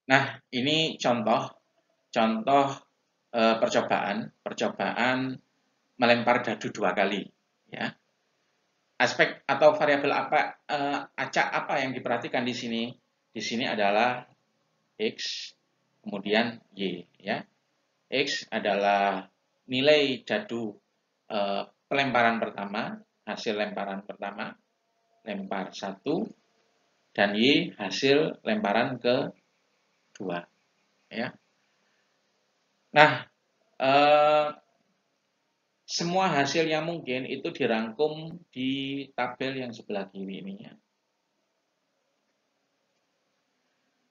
Nah, ini contoh percobaan melempar dadu 2 kali, ya. Aspek atau variabel acak apa yang diperhatikan di sini? Di sini adalah X, kemudian Y, ya. X adalah nilai dadu pelemparan pertama, hasil lemparan pertama, lempar 1, dan Y hasil lemparan kedua, ya. Nah, semua hasil yang mungkin itu dirangkum di tabel yang sebelah kiri ini, ya.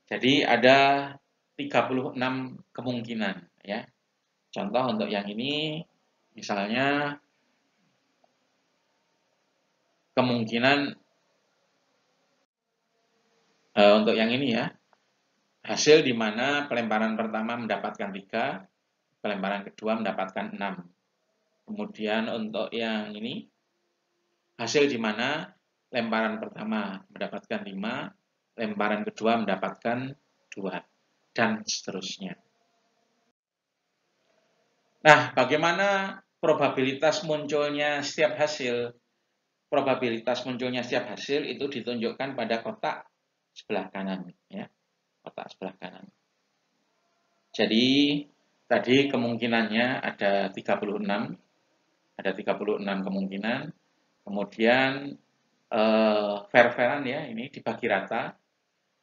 Jadi ada 36 kemungkinan, ya. Contoh untuk yang ini, misalnya kemungkinan untuk yang ini, ya, hasil di mana pelemparan pertama mendapatkan 3, pelemparan kedua mendapatkan 6. Kemudian untuk yang ini, hasil di mana lemparan pertama mendapatkan 5, lemparan kedua mendapatkan 2, dan seterusnya. Nah, bagaimana probabilitas munculnya setiap hasil? Probabilitas munculnya setiap hasil itu ditunjukkan pada kotak sebelah kanan, ya. Kotak sebelah kanan. Jadi tadi kemungkinannya ada 36. Ada 36 kemungkinan. Kemudian fair-fairan, ya, ini dibagi rata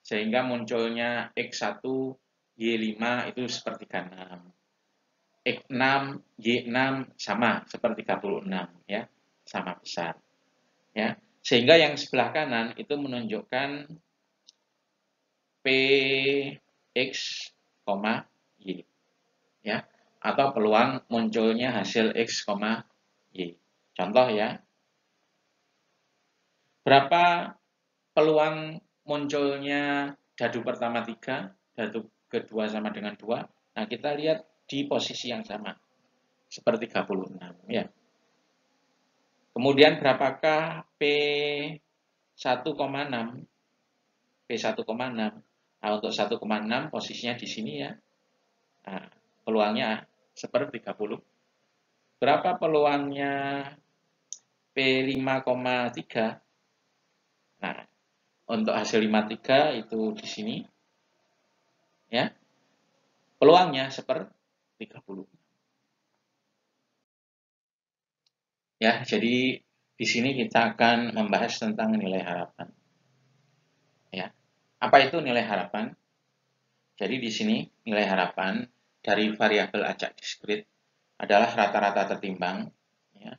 sehingga munculnya X1 Y5 itu sepertiga 6. X6 Y6 sama sepertiga 36, ya, sama besar, ya. Sehingga yang sebelah kanan itu menunjukkan PX, Y, ya, atau peluang munculnya hasil X, Y. Contoh, ya. Berapa peluang munculnya dadu pertama 3, dadu kedua sama dengan 2? Nah, kita lihat di posisi yang sama, seperti 36, ya. Kemudian berapakah P1,6? P1,6. Nah, untuk 1,6 posisinya di sini, ya. Nah, peluangnya seperti 30. Berapa peluangnya P5,3? Nah, untuk hasil 53 itu di sini, ya. Peluangnya seperti 30. Ya, jadi di sini kita akan membahas tentang nilai harapan. Ya. Apa itu nilai harapan? Jadi di sini nilai harapan dari variabel acak diskrit adalah rata-rata tertimbang, ya,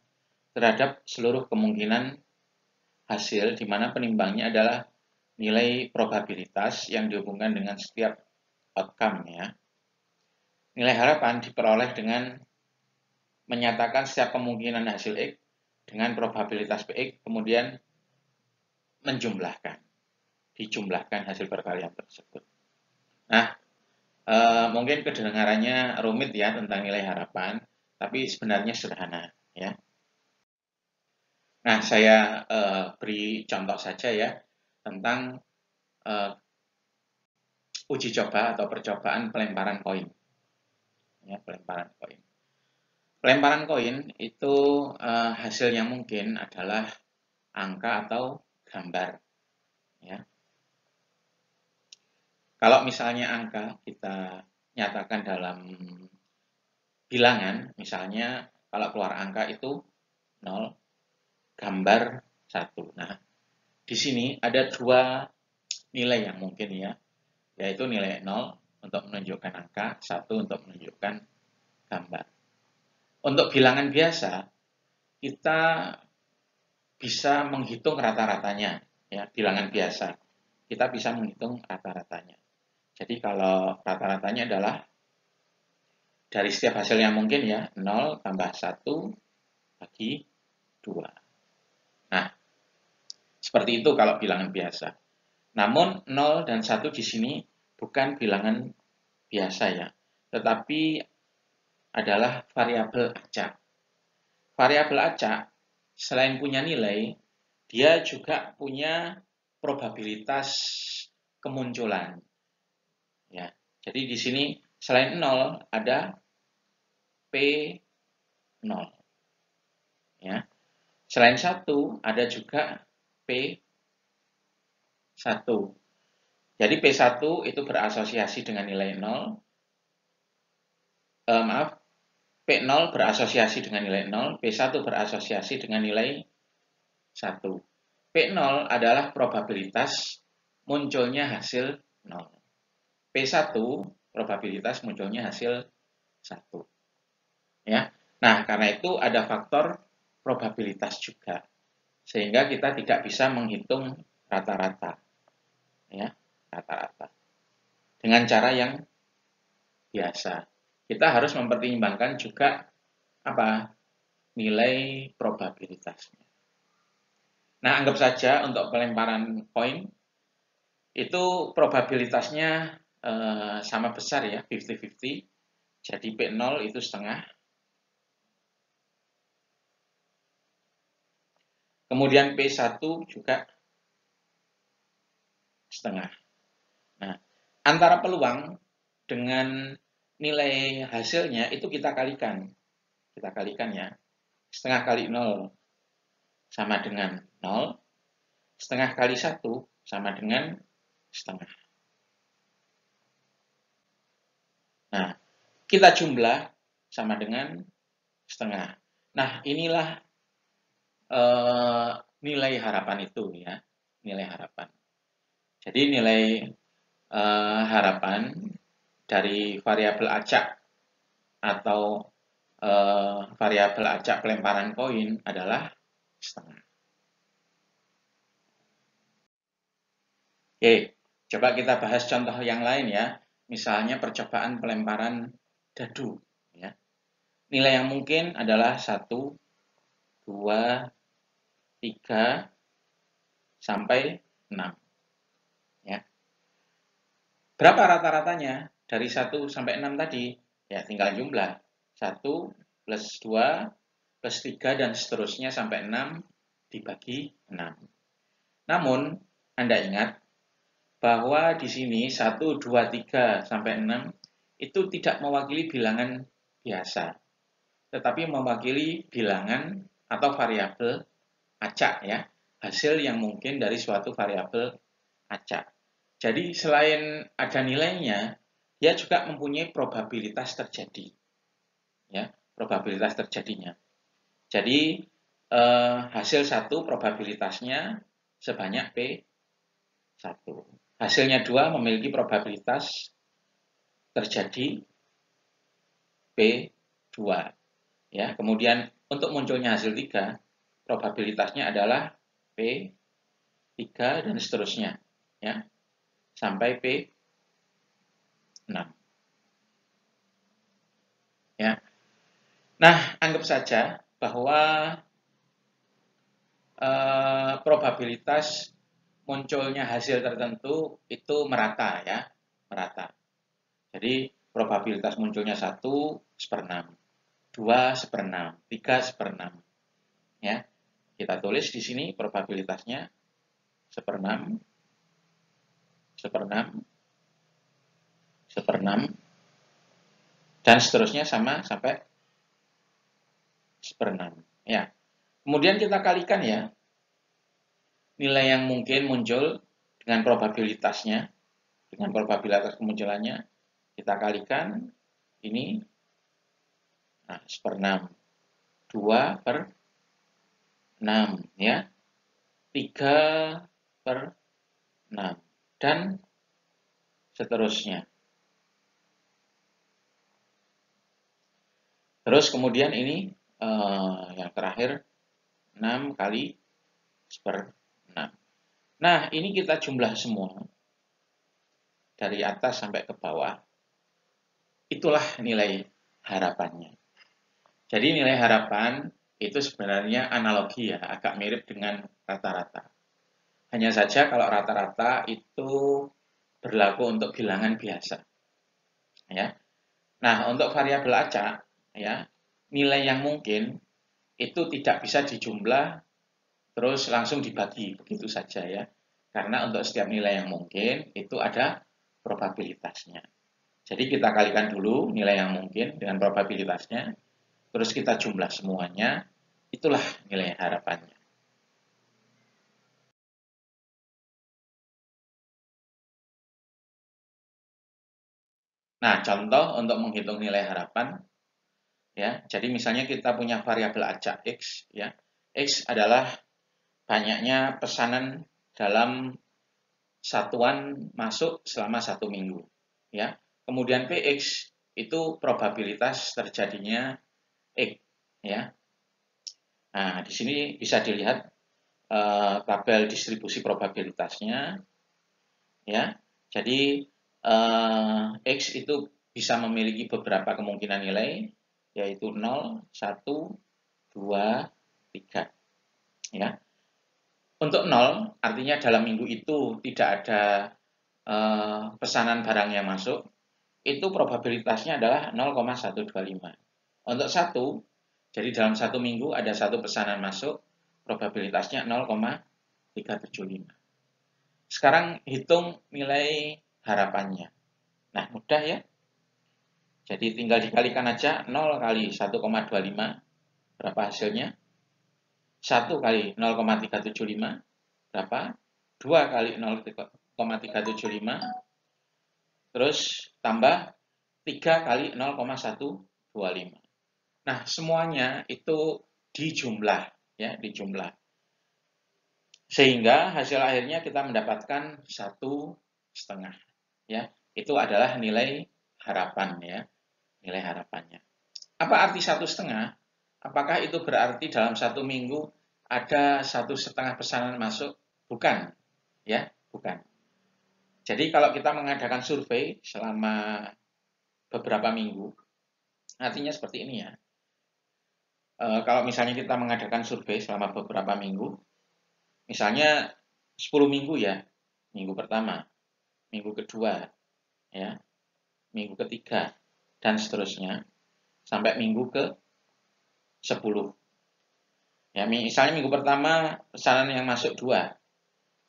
terhadap seluruh kemungkinan hasil, di mana penimbangnya adalah nilai probabilitas yang dihubungkan dengan setiap outcome, ya. Nilai harapan diperoleh dengan menyatakan setiap kemungkinan hasil X dengan probabilitas PX, kemudian dijumlahkan hasil perkalian tersebut. Nah, mungkin kedengarannya rumit, ya, tentang nilai harapan, tapi sebenarnya sederhana, ya. Nah, saya beri contoh saja, ya, tentang uji coba atau percobaan pelemparan koin. Ya, pelemparan koin. Pelemparan koin itu hasil yang mungkin adalah angka atau gambar, ya. Kalau misalnya angka kita nyatakan dalam bilangan, misalnya kalau keluar angka itu 0, gambar 1. Nah, di sini ada dua nilai yang mungkin, ya, yaitu nilai 0 untuk menunjukkan angka, 1 untuk menunjukkan gambar. Untuk bilangan biasa, kita bisa menghitung rata-ratanya, ya, bilangan biasa. Kita bisa menghitung rata-ratanya. Jadi kalau rata-ratanya adalah dari setiap hasil yang mungkin, ya, 0 tambah 1 bagi 2. Nah, seperti itu kalau bilangan biasa. Namun 0 dan 1 di sini bukan bilangan biasa, ya, tetapi adalah variabel acak. Variabel acak selain punya nilai, dia juga punya probabilitas kemunculan. Ya. Jadi di sini selain 0 ada P0. Ya. Selain 1 ada juga P1. Jadi P1 itu berasosiasi dengan nilai 0. Maaf, P0 berasosiasi dengan nilai 0, P1 berasosiasi dengan nilai 1. P0 adalah probabilitas munculnya hasil 0. P1 probabilitas munculnya hasil 1. Ya. Nah, karena itu ada faktor probabilitas juga. Sehingga kita tidak bisa menghitung rata-rata. Ya, rata-rata. Dengan cara yang biasa. Kita harus mempertimbangkan juga apa? Nilai probabilitasnya. Nah, anggap saja untuk pelemparan koin itu probabilitasnya sama besar ya, 50-50. Jadi P0 itu setengah. Kemudian P1 juga setengah. Nah, antara peluang dengan nilai hasilnya itu kita kalikan. Kita kalikan ya. Setengah kali 0 sama dengan 0. Setengah kali 1 sama dengan setengah. Nah, kita jumlah sama dengan setengah. Nah, inilah nilai harapan itu ya. Nilai harapan. Jadi nilai harapan dari variabel acak atau variabel acak pelemparan koin adalah setengah. Oke, coba kita bahas contoh yang lain ya. Misalnya percobaan pelemparan dadu. Ya. Nilai yang mungkin adalah 1, 2, 3, sampai 6. Ya. Berapa rata-ratanya dari 1 sampai 6 tadi? Ya, tinggal jumlah. 1 plus 2 plus 3 dan seterusnya sampai 6 dibagi 6. Namun, Anda ingat bahwa di sini 1, 2, 3, sampai 6 itu tidak mewakili bilangan biasa, tetapi mewakili bilangan atau variabel acak ya, hasil yang mungkin dari suatu variabel acak. Jadi selain ada nilainya, dia juga mempunyai probabilitas terjadi. Ya, probabilitas terjadinya. Jadi hasil 1 probabilitasnya sebanyak P1. Hasilnya 2 memiliki probabilitas terjadi P2. Ya, kemudian untuk munculnya hasil 3, probabilitasnya adalah P3 dan seterusnya. Ya, sampai P6. Ya. Nah, anggap saja bahwa probabilitas munculnya hasil tertentu itu merata ya, merata. Jadi probabilitas munculnya 1 1/6, 2 1/6, 3 1/6. Ya. Kita tulis di sini probabilitasnya 1/6, 1/6, 1/6, dan seterusnya sama sampai 1/6. Ya. Kemudian kita kalikan ya nilai yang mungkin muncul dengan probabilitasnya, dengan probabilitas kemunculannya, kita kalikan ini, nah 1/6, 2/6, ya, 3/6, dan seterusnya. Terus kemudian ini yang terakhir 6 kali 1/6. Nah, ini kita jumlah semua dari atas sampai ke bawah. Itulah nilai harapannya. Jadi nilai harapan itu sebenarnya analogi ya, agak mirip dengan rata-rata. Hanya saja kalau rata-rata itu berlaku untuk bilangan biasa. Ya. Nah, untuk variabel acak, ya, nilai yang mungkin itu tidak bisa dijumlah terus langsung dibagi begitu saja ya. Karena untuk setiap nilai yang mungkin itu ada probabilitasnya. Jadi kita kalikan dulu nilai yang mungkin dengan probabilitasnya, terus kita jumlah semuanya, itulah nilai harapannya. Nah, contoh untuk menghitung nilai harapan, ya. Jadi misalnya kita punya variabel acak X, ya. X adalah banyaknya pesanan dalam satuan masuk selama 1 minggu, ya. Kemudian Px itu probabilitas terjadinya X, ya. Nah, di sini bisa dilihat tabel distribusi probabilitasnya, ya. Jadi X itu bisa memiliki beberapa kemungkinan nilai, yaitu 0, 1, 2, 3, ya. Untuk 0, artinya dalam minggu itu tidak ada pesanan barang yang masuk, itu probabilitasnya adalah 0,125. Untuk 1, jadi dalam 1 minggu ada 1 pesanan masuk, probabilitasnya 0,375. Sekarang hitung nilai harapannya. Nah, mudah ya. Jadi tinggal dikalikan aja 0 kali 1,25, berapa hasilnya? 1 kali 0,375, berapa? 2 kali 0,375, terus tambah 3 kali 0,125. Nah, semuanya itu dijumlah, ya, dijumlah. Sehingga hasil akhirnya kita mendapatkan 1,5, ya. Itu adalah nilai harapan, ya, nilai harapannya. Apa arti 1,5? Apakah itu berarti dalam 1 minggu ada 1,5 pesanan masuk? Bukan, ya, bukan. Jadi kalau kita mengadakan survei selama beberapa minggu, artinya seperti ini ya. Kalau misalnya kita mengadakan survei selama beberapa minggu, misalnya 10 minggu ya, minggu pertama, minggu kedua, ya, minggu ketiga, dan seterusnya, sampai minggu ke 10. Ya, misalnya minggu pertama pesanan yang masuk 2,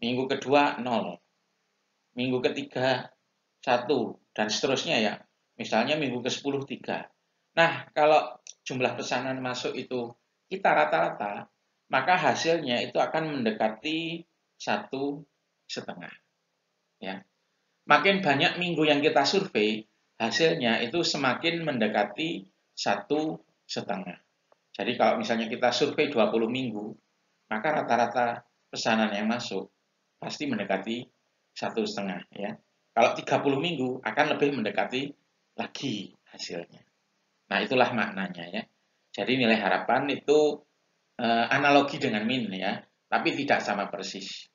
minggu kedua 0, minggu ketiga 1, dan seterusnya ya. Misalnya minggu ke-10 3. Nah, kalau jumlah pesanan masuk itu kita rata-rata, maka hasilnya itu akan mendekati 1,5. Ya. Makin banyak minggu yang kita survei, hasilnya itu semakin mendekati 1,5. Jadi kalau misalnya kita survei 20 minggu, maka rata-rata pesanan yang masuk pasti mendekati 1,5, ya. Kalau 30 minggu akan lebih mendekati lagi hasilnya. Nah, itulah maknanya, ya. Jadi nilai harapan itu analogi dengan min, ya, tapi tidak sama persis.